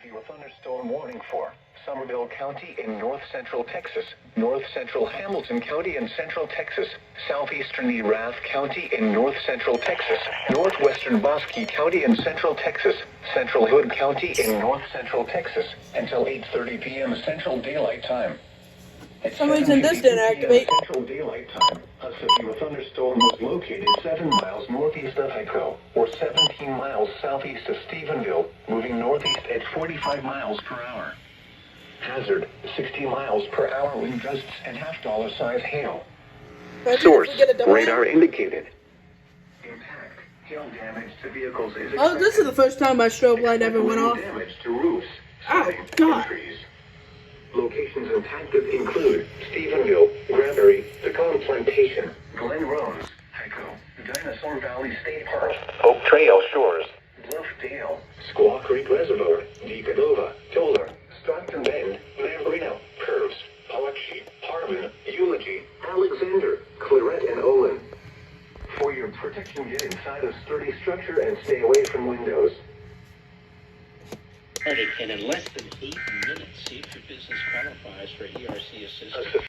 you a thunderstorm warning for Somerville County in north-central Texas, north-central Hamilton County in central Texas, southeastern Erath County in north-central Texas, northwestern Bosque County in central Texas, central Hood County in north-central Texas, until 8:30 p.m. Central Daylight Time. At For some reason this didn't activate. Central Daylight Time, a severe thunderstorm was located 7 miles northeast of Hyco, or 17 miles southeast of Stephenville, moving northeast at 45 miles per hour. Hazard, 60 miles per hour wind gusts and half-dollar size hail. Source, radar indicated. Impact, hail damage to vehicles is expected. Oh, this is the first time my strobe light ever went off. Damage to roofs, Oh, siding, God. and trees. Locations impacted include Stephenville, Granbury, Pecan Plantation, Glen Rose, Hyco, Dinosaur Valley State Park, Oak Trail Shores, Bluff Dale, Squaw Creek Reservoir, Decanova, Toller, Stockton Bend, Lambrino, Curves, Paluxy, Harbin, Eulogy, Alexander, Claret, and Olin. For your protection, get inside a sturdy structure and stay away from windows. And in less than 8 minutes, see if your business qualifies for ERC assistance.